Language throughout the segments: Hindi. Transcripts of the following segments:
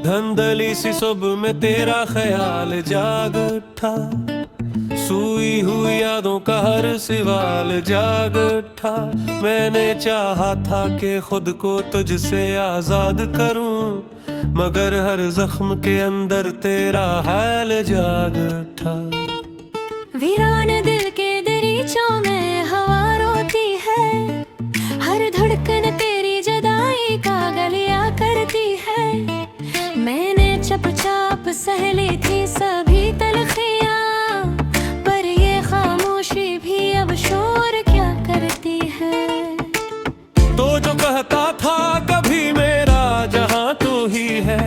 धंधली सी सुबह में तेरा ख्याल जाग उठा, सोई हुई यादों का हर सवाल जाग उठा। मैंने चाहा था कि खुद को तुझसे आजाद करूं, मगर हर जख्म के अंदर तेरा हाल जाग उठा। वीरान दिल के दरीचों में हवा रोती है, हर धड़कन तेरी जुदाई का गलिया करती है। मैंने चुपचाप सह ली थी सभी तलखियां, पर ये खामोशी भी अब शोर क्या करती है। तो जो कहता था कभी मेरा जहां तू ही है,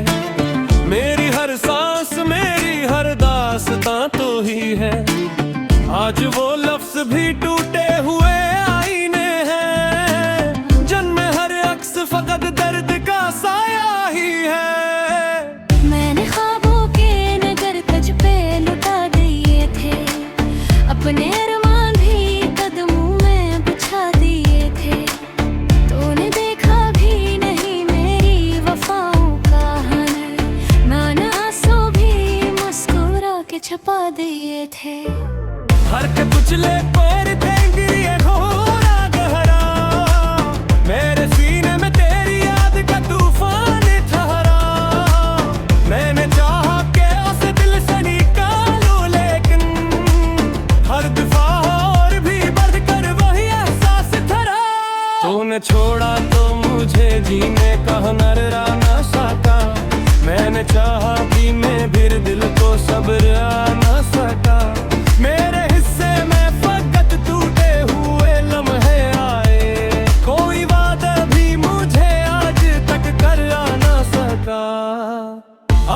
मेरी हर सांस मेरी हर दास्तां तू ही है। आज वो लफ्ज भी टूटे हुए आईने हैं, जन्मे हर अक्स फकत दर्द का साया ही है। मैंने ख्वाबों के नगर तुझ पे लुटा दिए थे, अपने अरमान भी कदमों में बिछा दिए थे। तूने देखा भी नहीं मेरी वफाओं का हुनर, मैंने आंसू भी मुस्कुरा के छुपा दिए थे। हर के कुचले पर थे गिरिए घोरा गहरा, मेरे सीने में तेरी याद का तूफान ठहरा। मैंने चाहा कि उसे दिल से निकालूं, लेकिन हर दफा और भी बढ़ कर वही एहसास धरा। तूने छोड़ा तो मुझे जीने का हुनर ना सका, मैंने चाहा कि मैं फिर दिल को सब्र आ ना सका। मेरे हिस्से में फकत टूटे हुए लम्हे आए, कोई वादा भी मुझे आज तक कर आ ना सका।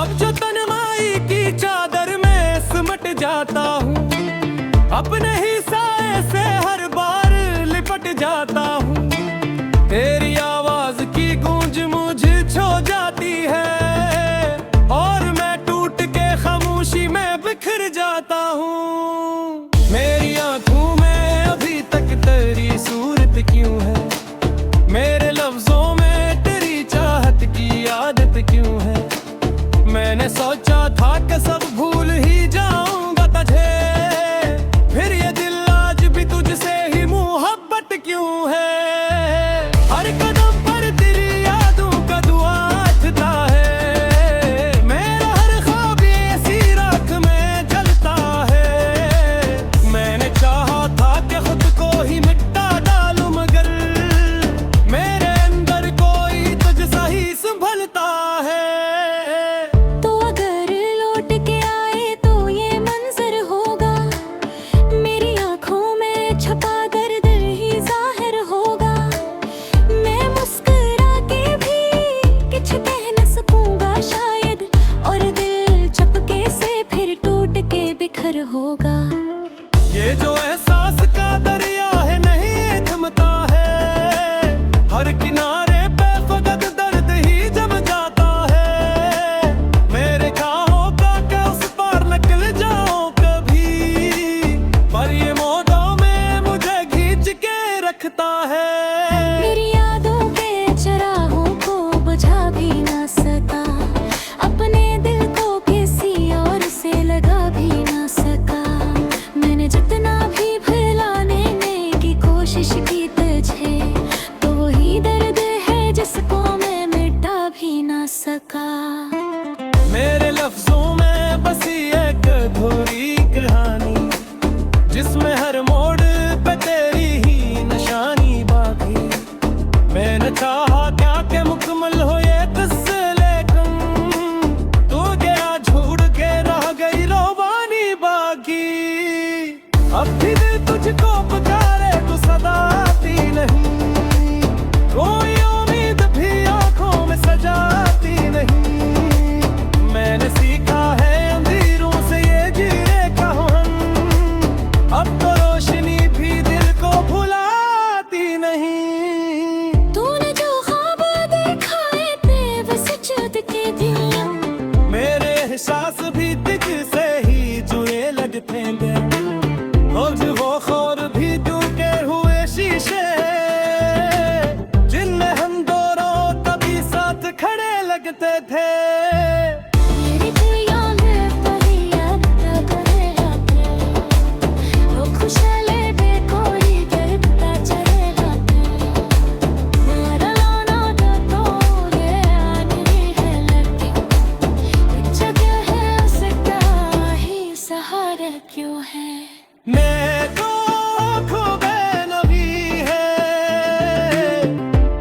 अब जो तन्हाई की चादर में सिमट जाता हूँ, अपने ही साए से हर बार लिपट जाता हूँ। तेरी आवाज की गूंज मुझे छो जाती है, और मैं टूट के खामोशी में बिखर जाता हूँ। मेरी आंखों में अभी तक तेरी सूरत क्यों है, मेरे लफ्जों में तेरी चाहत की आदत क्यों है। मैंने सोचा था कि सब भूल ही जाऊंगा तुझे, फिर ये दिल आज भी तुझसे ही मोहब्बत क्यों है। हर कदम पर तेरी यादों का दुआ था है, मेरा हर ख्वाब ऐसी राख में जलता है। मैंने चाहा था कि खुद को ही मिटा डालूं, मगर मेरे अंदर कोई तुझसा ही संभलता है। तो अगर लौट के आए तो ये मंजर होगा, मेरी आंखों में छपा दर्द ही जाहिर होगा। मैं मुस्कुरा के भी कुछ कह न सकूंगा शायद, और दिल चपके से फिर टूट के बिखर होगा। ये जो एहसास का दरिया है नहीं थमता है, हर किनारे पे फकत दर्द ही जम जाता है। मेरे ख्वाबों का क्या उस पार निकल जाऊं कभी, पर ये मौजों में मुझे खींच के रखता है। मेरी यादों के चराहों को बुझा भी ना सका, अपने दिल को किसी और से लगा भी ना सका। मैंने जितना भी भुलाने की कोशिश की तुझे, तो वही दर्द है जिसको मैं मिटा भी ना सका। मेरे लफ्जों में बसी एक अधूरी कहानी, जिसमें हर मोड़ पे तेरी ही निशानी बाकी। मैंने चाहा क्या कि मुकम्मल हो ये किस्से, लेकिन तू गया छोड़ के रह गई रोबानी बाकी। अब भी दिल तुझको पुकारे तो सदा आती नहीं, कोई उम्मीद भी आंखों में सजाती नहीं। मैंने सीखा है अंधेरों से ये जीने का हुनर, अब तो रोशनी भी दिल को भुलाती नहीं। तूने जो ख्वाब दिखाए थे वो सच के दिया, मेरे एहसास भी तुझसे ही जुए लगते हैं। रोज वो खौर भी टूटे हुए शीशे, जिनमें हम दोनों कभी साथ खड़े लगते थे। मैं तो खो बेनवी है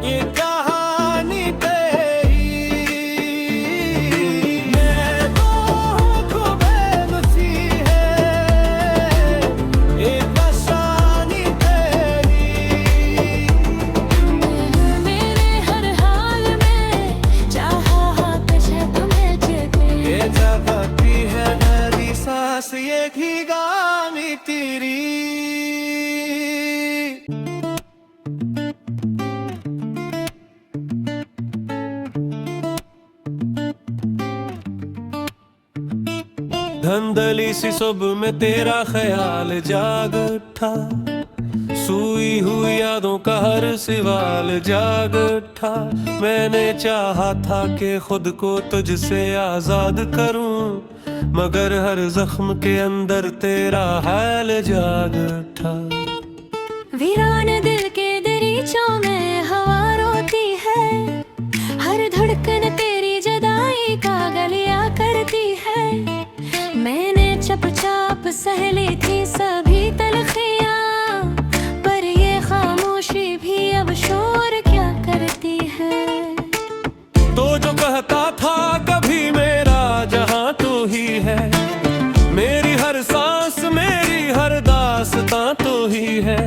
ये कहानी तेरी, मैं तो खो बेनसी है ये कहानी तेरी। मेरे हर हाल में चाहा कशे तुम्हें चेते, ये जगती है मेरी सांस ये भीगानी तेरी। धंधली सी सुबह में तेरा ख्याल जाग उठा, सोई हुई यादों का हर सवाल जाग उठा। मैंने चाहा था कि खुद को तुझसे आजाद करूं, मगर हर जख्म के अंदर तेरा हाल जाग उठा। वीरान दिल के दरीचों में हवा रोती है, हर धड़कन तेरी जुदाई का गलिया करती है। मैंने चुपचाप सह ली थी सभी तलखियां, पर ये खामोशी भी अब शोर क्या करती है। तो जो कहता था कभी मेरा जहां तू ही है, मेरी हर सांस मेरी हर दास्तां तो ही है।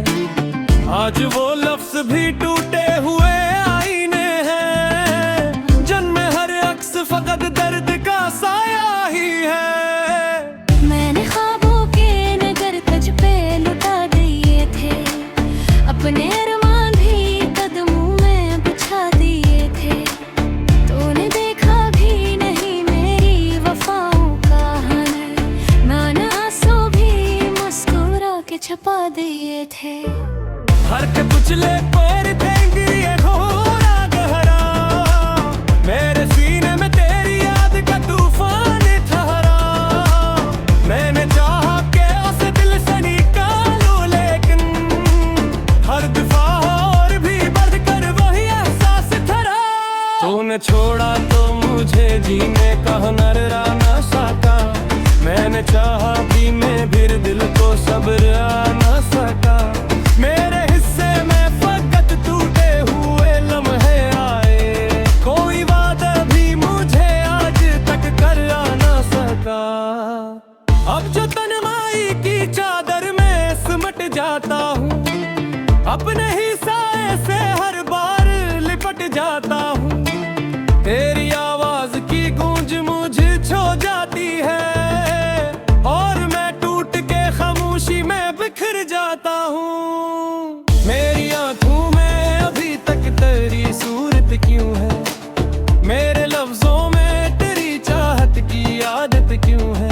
आज वो लफ्ज भी टूटे हुए आईने हैं, जन्मे हर अक्स फकत दर्द का साया ही है। मैंने ख्वाबों के नगर तुझ पे लुटा दिए थे, अपने अरमान भी कदमों में बिछा दिए थे। तूने देखा भी नहीं मेरी वफाओं का हनर, मैंने आंसू भी मुस्कुरा के छुपा दिए थे। हर के कुचले पर थे ये घोरा गहरा, मेरे सीने में तेरी याद का तूफान ठहरा। मैंने चाहा कि उसे दिल से निकालूं, लेकिन हर दफा और भी बढ़कर वही एहसास ठहरा। तूने छोड़ा तो मुझे जीने का हुनर ना सका, मैंने चाहा भी मैं फिर दिल को सब्र आ ना सका। मेरे हिस्से में फकत टूटे हुए लम्हे आए, कोई वादा भी मुझे आज तक कर आ ना सका। अब जो तन्हाई की चादर में सिमट जाता हूँ, अपने ही साए से हर बार लिपट जाता हूँ। तेरी आवाज की गूंज मुझे छो जाती है, और मैं टूट के खामोशी में बिखर जाता हूँ। मेरी आंखों में अभी तक तेरी सूरत क्यों है, मेरे लफ्जों में तेरी चाहत की आदत क्यों है।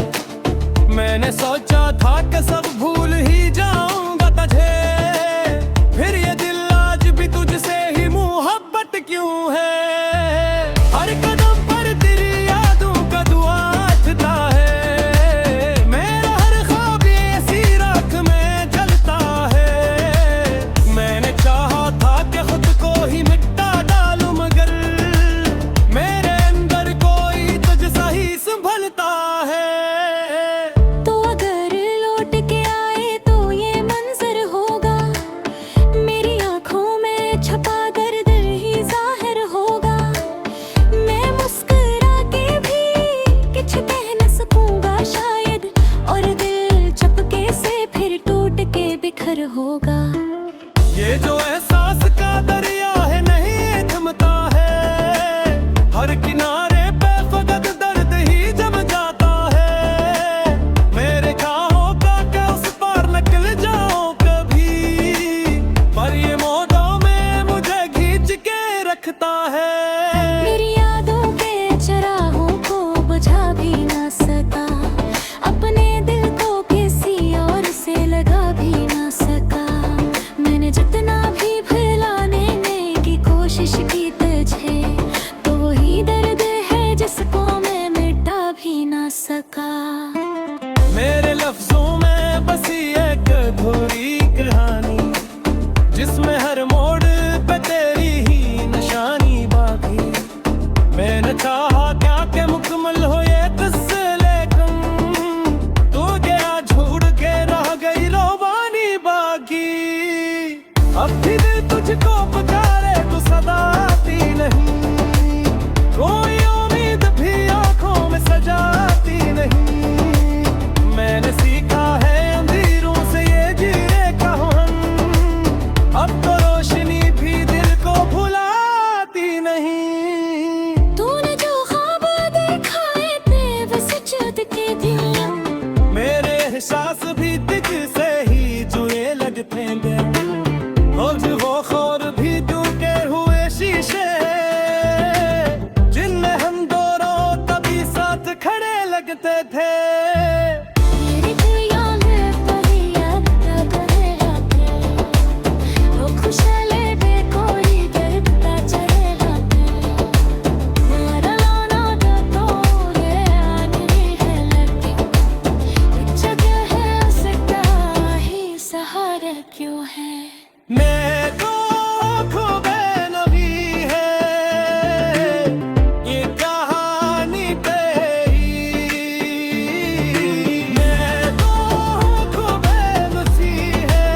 मैंने सोचा था कि सब भूल ही जाऊंगा तुझे, फिर ये दिल आज भी तुझसे ही मोहब्बत क्यों है। हर कदम पर तेरी यादों का दुआ था है, मेरा हर ख्वाब ऐसी राख में जलता है। मैंने चाहा था कि खुद को ही मिटा डालूं, मगर मेरे अंदर कोई तुझसा ही संभलता है। तो अगर लौट के आए तो ये मंजर होगा, मेरी आंखों में छपा दर्द ही जाहिर होगा। मैं मुस्कुरा के भी कुछ कह न सकूंगा शायद, और दिल चपके से फिर टूट के बिखर होगा। ये जो एहसास का दरिया है नहीं थमता है, हर किनारे पे फकत दर्द ही जम जाता है। मेरे खाहों का क्या उस पार निकल जाऊं कभी, पर ये मौजों में मुझे खींच के रखता है। मेरी यादों के चराहों को बुझा भी ना सका, अपने दिल को किसी और से लगा भी ना सका। अब भी दिल तुझको पुकारे तू सदा आती नहीं, कोई उम्मीद भी आंखों में सजाती नहीं। मैंने सीखा है अंधेरों से ये जीने का हुनर, अब तो रोशनी भी दिल को भुलाती नहीं। तूने जो ख्वाब दिखाए थे वो सच के दिया, मेरे एहसास भी तुझसे ही जुए लगते हैं, और वो खौर भी टूटे हुए शीशे जिनमें हम दोनों तभी साथ खड़े लगते थे। मेरी दुनिया में परी याद करे आते, वो खुशहाले बे कोई गिरता चले जाते, मारा लाना तो ये आनी है लगी, एक जगह है उसका ही सहारा क्यों है। मैं तो खुबे-नबी है ये कहानी तेरी, मैं तो खुबे-नसी है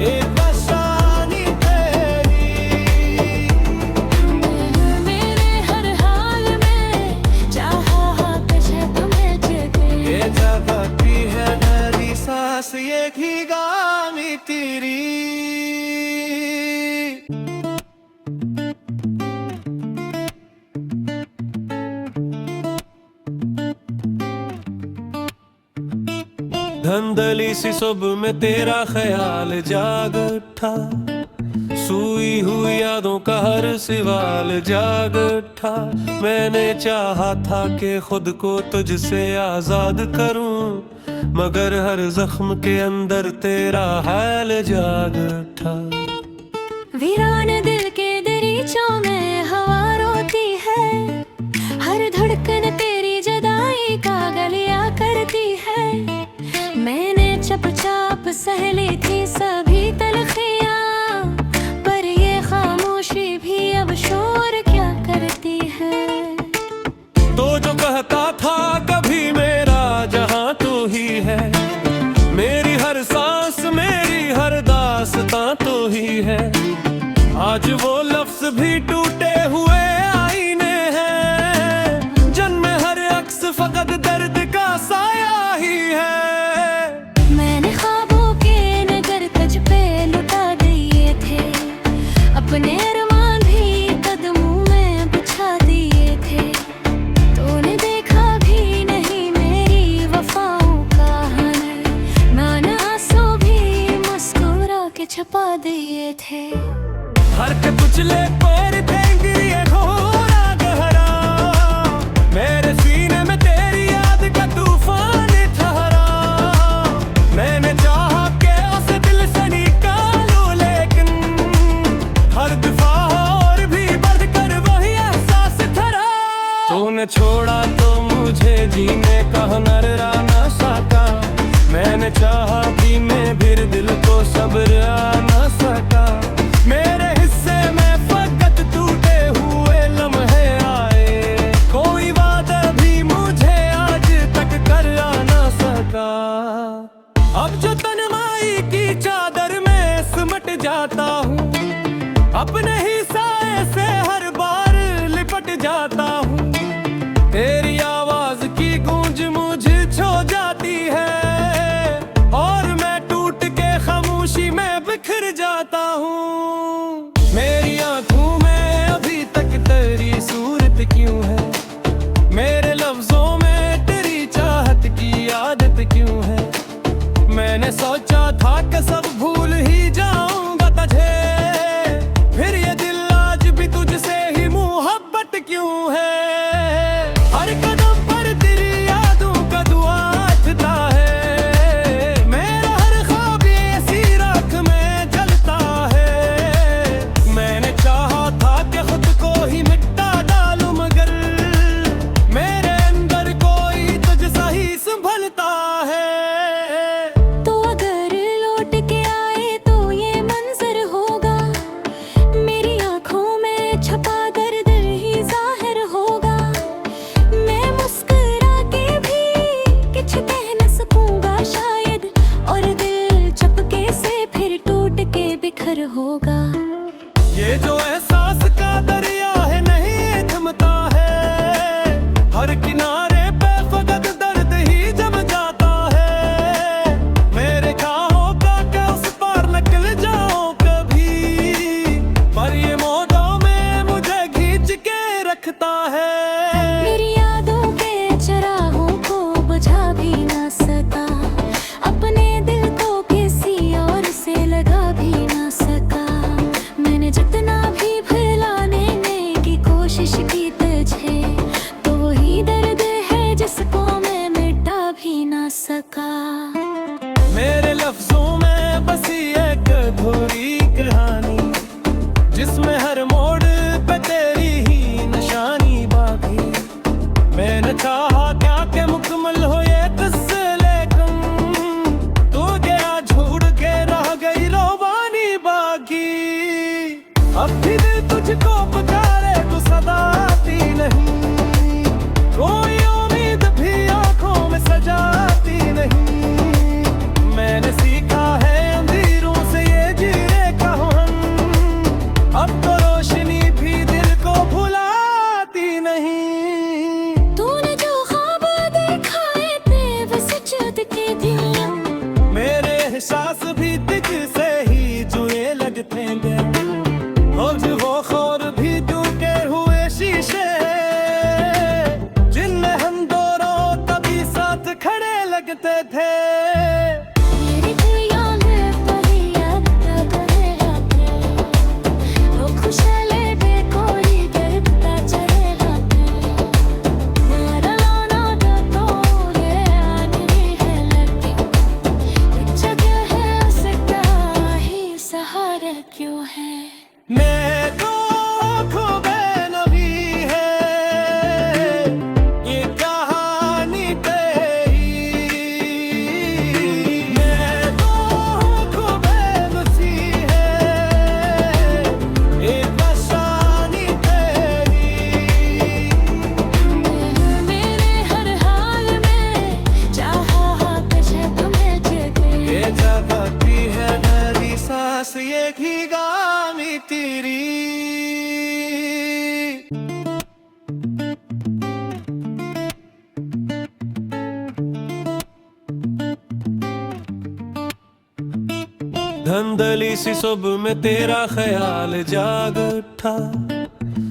ये बशानी तेरी। मेरे हर हाल में चाहा तुझे तुम्हें जगे, ये जगती है मेरी सांस ये भीगानी तेरी। धंधली सी सुबह में तेरा ख्याल जाग उठा, सूई हुई यादों का हर सवाल जाग उठा। मैंने चाहा था कि खुद को तुझसे आजाद करूं, मगर हर जख्म के अंदर तेरा हाल जाग उठा। वीरान दिल के दरीचों में हवा रोती है, हर धड़कन तेरी जुदाई का गलिया करती है। मैंने चुपचाप सह ली थी सभी तलखियां, पर ये खामोशी भी अब शोर क्या करती है। तो जो कहता था कभी मेरा जहां तू ही है, मेरी हर सांस मेरी हर दास्तां तो ही है। आज वो लफ्ज भी टूटे हुए आईने हैं, जन्मे हर अक्स फकत दर्द का साया ही है। मैंने ख्वाबों के नगर तुझ पे लुटा दिए थे, अपने अरमान भी कदमों में बिछा दिए थे। तूने देखा भी नहीं मेरी वफाओं का हुनर, मैंने आंसू भी मुस्कुरा के छुपा दिए थे। हर के कुचले पर थे घोरा गहरा, मेरे सीने में तेरी याद का तूफान ठहरा। मैंने चाहा कि उसे दिल से निकालूं, लेकिन हर दफा और भी बढ़कर वही एहसास ठहरा। तूने छोड़ा तो मुझे जीने का हुनर ना सका, मैंने चाहा भी मैं फिर दिल को सब्र आ ना सका। मेरे हिस्से में फकत टूटे हुए लम्हे आए, कोई वादा भी मुझे आज तक कर ना सका। अब जो तन्हाई की चादर में सिमट जाता हूँ, अपने ही साए से हर बार लिपट जाता हूँ। तेरी आवाज की गूंज मुझे छो जाती है, और मैं टूट के खामोशी में बिखर जाता हूँ। मेरी आंखों में अभी तक तेरी सूरत क्यों है, मेरे लफ्जों में तेरी चाहत की आदत क्यों है। मैंने सोचा था कि सब भूल ही जाऊंगा तुझे, फिर ये दिल आज भी तुझसे ही मोहब्बत क्यों है। हर कदम पर तेरी यादों का दुआ था है, मेरा हर ख्वाब ऐसी राख में जलता है। मैंने चाहा था कि खुद को ही मिटा डालूं, मगर मेरे अंदर कोई तुझसा ही संभलता है। तो अगर लौट के आए तो ये होगा। ये जो एहसास का दरिया है नहीं थमता है, हर किनारे पे फकत दर्द ही जम जाता है। मेरे ख्वाहों का क्या उस पार निकल जाऊं कभी, पर ये मौजों में मुझे खींच के रखता है। मेरी यादों के चराहों को बुझा भी ना सका, अपने दिल को किसी और से लगा भी ना सका। मैंने जितना भी भुलाने की कोशिश की तुझे, तो वही दर्द है जिसको मैं मिटा भी ना सका। मेरे लफ्जों में बसी एक अधूरी कहानी, जिसमें हर मोड़ पे तेरी ही निशानी बाकी। मैंने चाहा क्या के मुकम्मल हो ये किस्से, लेकिन तू गया छोड़ के रह गई रोबानी बाकी। अब भी दिल तुझको पुकारे तू सदा आती नहीं, कोई उम्मीद भी आंखों में सजाती नहीं। मैंने सीखा है अंधेरों से ये जीने का हुनर, अब तो रोशनी भी दिल को भुलाती नहीं। तूने जो ख्वाब दिखाए थे वो सच के थे, मेरे एहसास भी तुझसे ही जुए लगते हैं। और वो खौर भी टूटे हुए शीशे, जिनमें हम दोनों कभी साथ खड़े लगते थे। मेरी दिल याद पड़ी याद करे आते, वो खुशहाले बेकोरी गिरता चले जाते। मेरा लाना तो ये आनी है लगती, एक जगह है उसका ही सहारा क्यों है। मैं तो आँखों में नबी है ये कहानी तेरी, मैं तो आँखों में बसी है ये बसानी तेरी। मेरे हर हाल में चाहा तुझे तुम्हें जगे, ये जगाती है मेरी सांस ये भीगानी तेरी। धंधली सी सुबह में तेरा ख्याल जाग उठा,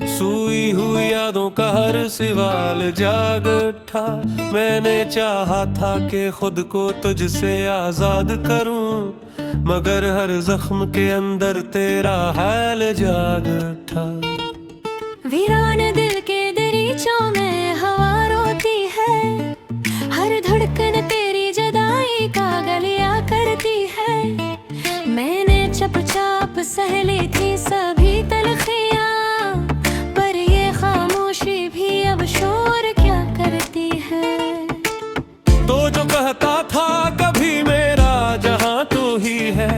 सूई हुई यादों का हर सवाल जाग उठा। मैंने चाहा था कि खुद को तुझसे आजाद करूं, मगर हर जख्म के अंदर तेरा हाल जाग उठा। वीरान दिल के दरीचों में हवा रोती है, हर धड़कन तेरी जुदाई का गलिया करती है। मैंने चुपचाप सह ली थी सभी तलखियां, पर ये खामोशी भी अब शोर क्या करती है। तो जो कहता था कभी मेरा जहां तू ही है,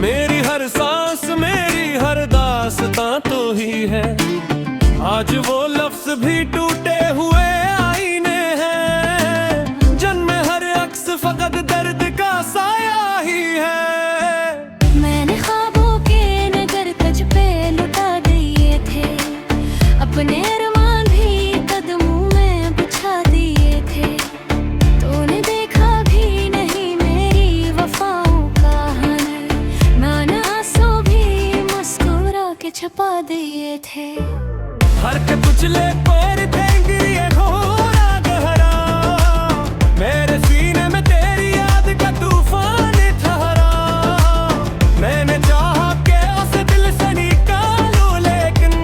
मेरी हर सांस मेरी हर दास्तां तो ही है। आज वो लफ्ज भी टूटे हुए आईने हैं, जन्मे हर अक्स फकत दर्द का साया ही है। मैंने ख्वाबों के नगर तुझ पे लुटा दिए थे, अपने अरमान भी कदमों में बिछा दिए थे। तूने देखा भी नहीं मेरी वफाओं का हनर, नाना आंसू भी मुस्कुरा के छुपा दिए थे। हर के कुचले पैर थे ये घोरा गहरा, मेरे सीने में तेरी याद का तूफान ठहरा। मैंने चाहा कि उसे दिल से निकालूं, लेकिन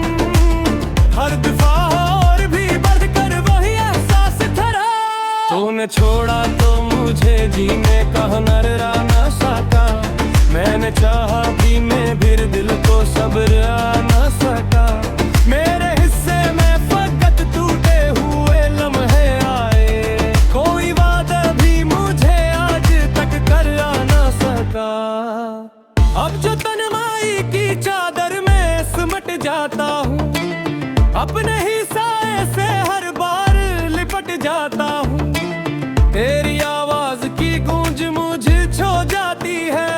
हर दफा और भी बढ़कर वही एहसास ठहरा। तूने छोड़ा तो मुझे जीने का हुनर ना सका, मैंने चाहा भी मैं फिर दिल को सब्र आ ना सका। मेरे हिस्से में फकत टूटे हुए लम्हे आए, कोई वादा भी मुझे आज तक कर ना सका। अब जो तन्हाई की चादर में सिमट जाता हूँ, अपने ही साए से हर बार लिपट जाता हूँ। तेरी आवाज की गूंज मुझे छो जाती है,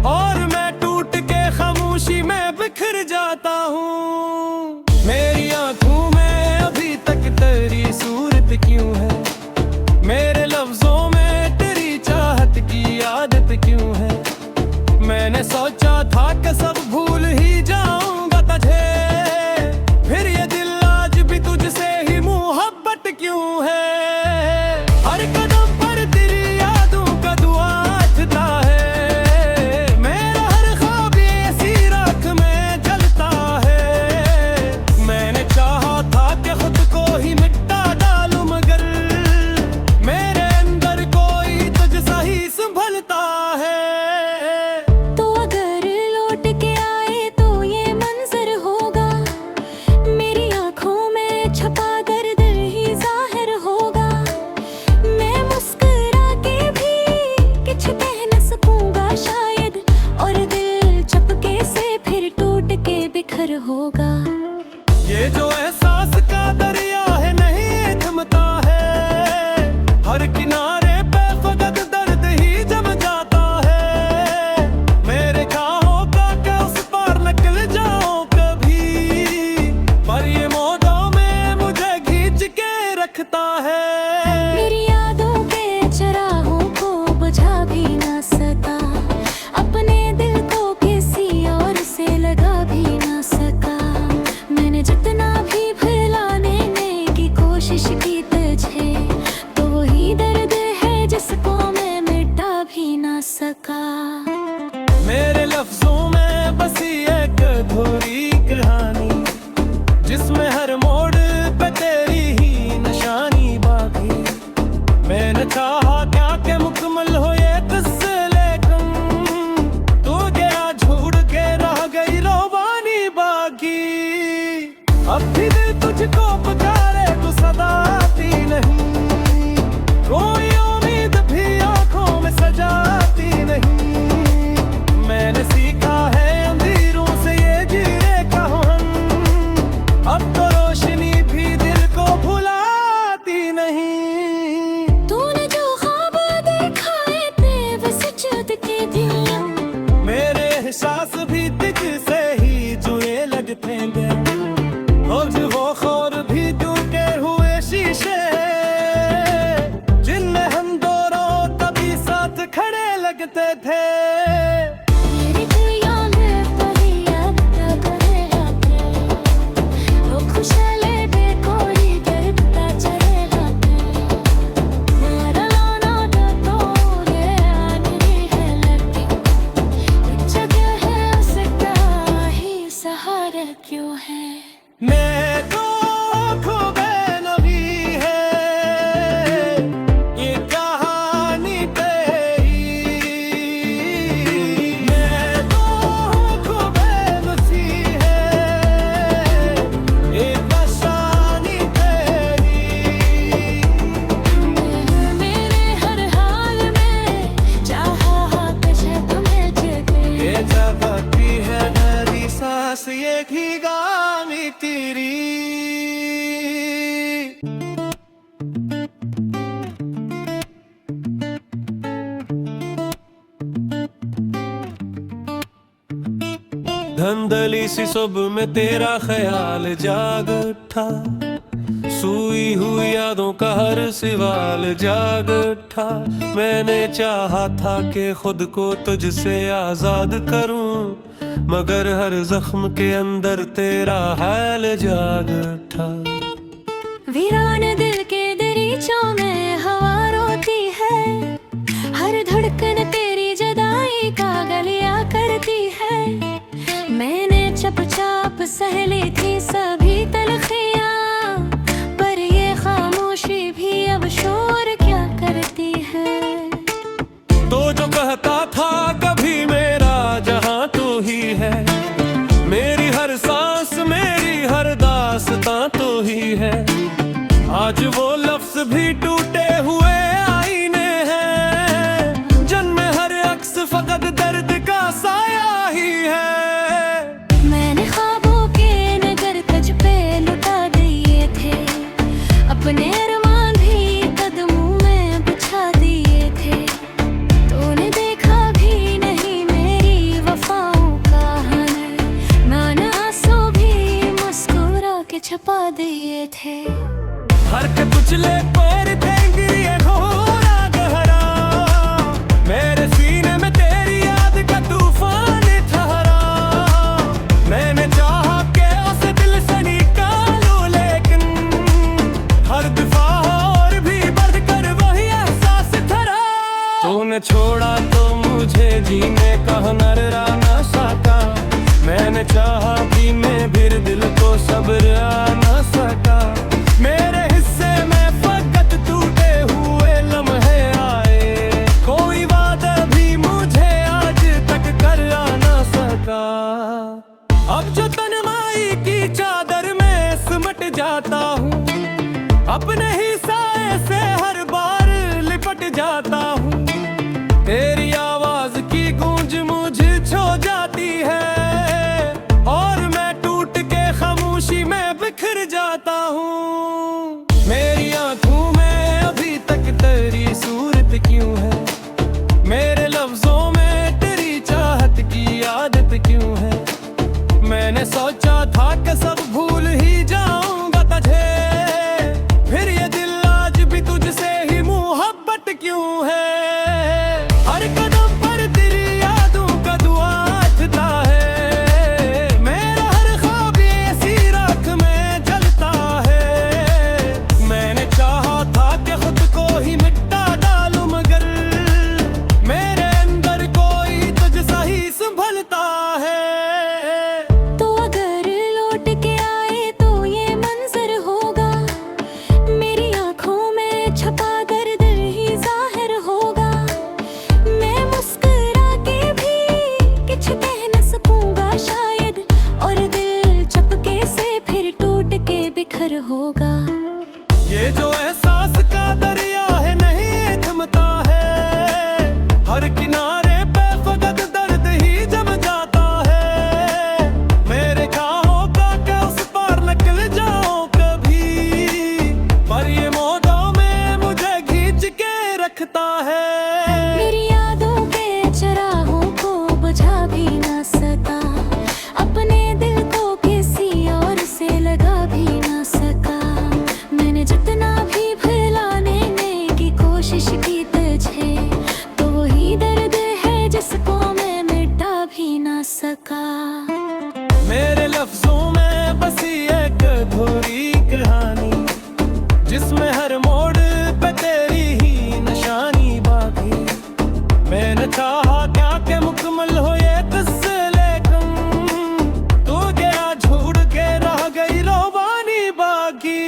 और मैं टूट भी ना सका, अपने दिल को किसी और से लगा भी ना सका। मैंने जितना भी भुलाने की कोशिश की तुझे, तो वही दर्द है जिसको मैं मिटा भी ना सका। मेरे लफ्जों में बसी एक अधूरी कहानी, जिसमें हर मोड़ पे तेरी ही निशानी बाकी। मैंने चाहा क्या कि मुकम्मल हो ये किस्से, लेकिन तू गया छोड़ के रह गई रोबानी बाकी। अब भी दिल तुझको पुकारे तू सदा आती नहीं, कोई उम्मीद भी आंखों में सजाती नहीं। मैंने सीखा है अंधेरों से ये जीने का हुनर, अब तो रोशनी भी दिल को भुलाती नहीं। तूने जो ख्वाब दिखाए थे वो सच के दिया, मेरे एहसास भी तुझसे ही जुए लगते गए, रोज वो खौर भी टूटे हुए शीशे, जिनमें हम दोनों कभी साथ खड़े लगते थे। मेरी दुनिया में पहिया करे आते, वो खुशहाले बेकोरी करता चलेगा। मेरा लाना तो ये आनी है लगती, एक जगह है उसका ही सहारा क्यों है। मैं तो खो गए नहीं है ये कहानी तेरी, मैं तो खो गए नहीं है ये बसानी तेरी। मेरे हर हाल में चाहा तुझे तुम्हें जगे, ये जगती है मेरी सांस ये की गानी तेरी। धंधली सी सुबह में तेरा ख्याल जाग उठा, सूई हुई यादों का हर सवाल जाग उठा। मैंने चाहा था कि खुद को तुझसे आजाद करूं, मगर हर जख्म के अंदर तेरा हाल जाग उठा। वीरान दिल के दरीचों में हवा रोती है, हर धड़कन तेरी जुदाई का गलिया करती है। मैंने चुपचाप सह ली थी सभी तलखियां, पर ये खामोशी भी अब शोर क्या करती है। तो जो कहता था कभी मेरा जहां तू ही है, मेरी हर सांस मेरी हर दास्तां तू ही है। आज वो लफ्ज भी टूटे हुए आईने हैं, जन्मे हर अक्स फकत दर्द का साया ही है। मैंने ख्वाबों के नगर तुझ पे लुटा दिए थे, अपने अरमान भी कदमों में बिछा दिए थे। तूने देखा भी नहीं मेरी वफाओं का हुनर, मैंने आंसू भी मुस्कुरा के छुपा दिए थे। हर के कुचले पैर थे ये घोरा गहरा, मेरे सीने में तेरी याद का तूफान ठहरा। मैंने चाहा कि उसे दिल से निकालूं, लेकिन हर दफा और भी बढ़कर वही एहसास ठहरा। तूने छोड़ा तो मुझे जीने का हुनर ना सका, मैंने चाहा भी मैं फिर दिल को सब्र आ ना सका। मेरे हिस्से में फकत टूटे हुए लम्हे आए, कोई वादा भी मुझे आज तक कर ना सका। अब जो तन्हाई की चादर में सिमट जाता हूँ, अपने ही साए से हर बार लिपट जाता हूँ। तेरी आवाज की गूंज मुझे छो जाती है, और मैं टूट के खामोशी में बिखर जाता हूँ। मेरी आंखों में अभी तक तेरी सूरत क्यों है, मेरे लफ्जों में तेरी चाहत की आदत क्यों है। मैंने सोचा था कि सब भूल ही जाऊंगा तुझे, फिर ये दिल ये जो एहसास का दरिया है नहीं थमता है, हर किनारे पे फकत दर्द ही जम जाता है। मेरे ख्वाहों का क्या उस पार निकल जाऊं कभी, पर ये मौजों में मुझे खींच के रखता है। मेरी यादों के चराहों को बुझा भी ना सका, अपने दिल को किसी और से लगा भी ना सका। मैंने जितना भी भुलाने की कोशिश की तुझे, तो वही दर्द है जिसको मैं मिटा भी ना सका। मेरे लफ्जों में बसी एक अधूरी कहानी, जिसमें हर मोड़ पे तेरी ही निशानी बाकी। मैंने चाहा क्या के मुकम्मल हो ये किस्से, लेकिन तू गया छोड़ के रह गई रोबानी बाकी।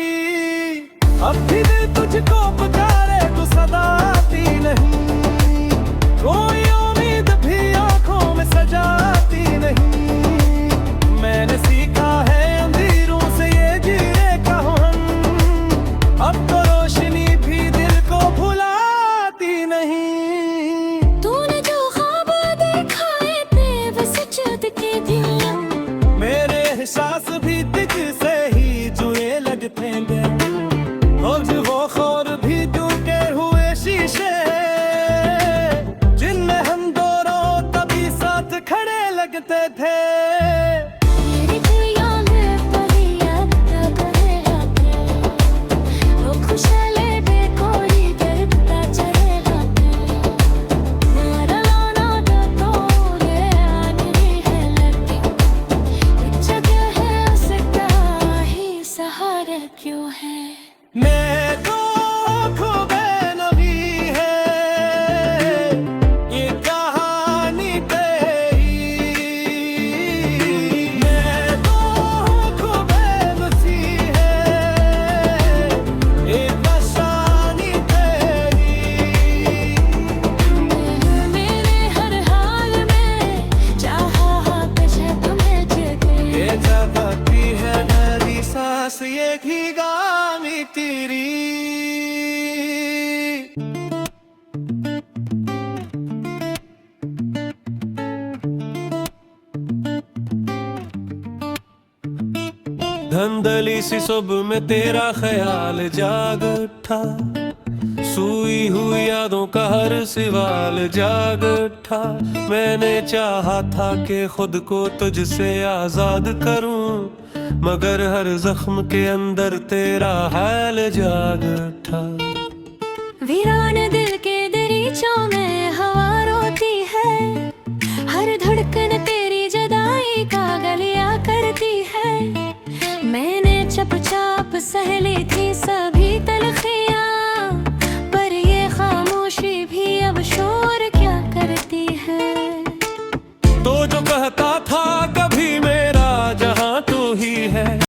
अब भी दिल तुझको पुकारे तो सदा आती नहीं, कोई उम्मीद भी आंखों में सजाती नहीं। मैंने सीखा है अंधेरों से ये जिए कहाँ हम, अब तो रोशनी भी दिल को भुलाती नहीं। तूने जो ख्वाब दिखाए थे वो सच के दिया, मेरे एहसास भी तुझसे ही जुए लगते गए, और जो वो खौर भी टूटे हुए शीशे, जिनमें हम दोनों तभी साथ खड़े लगते थे। मेरी दुनिया में पहिया तब है आते, वो खुशहाले पे कोई डरता चले आते। मेरा लाना तो ये आनी है लगती, एक जगह है उसका ही सहारा क्यों है। मैं तो खूबे नहीं है ये कहानी तेरी, मैं तो खूबे नहीं है ये कहानी तेरी। मेरे हर हाल में चाहा पेशे तुम्हें जगे, ये जगती है मेरी सांस ये की गानी तेरी। धंधली सी सुबह में तेरा ख्याल जाग उठा, सूई हुई यादों का हर सवाल जाग उठा। मैंने चाहा था कि खुद को तुझसे आजाद करूं, मगर हर जख्म के अंदर तेरा हाल जाग उठा। वीरान दिल के दरीचों में हवा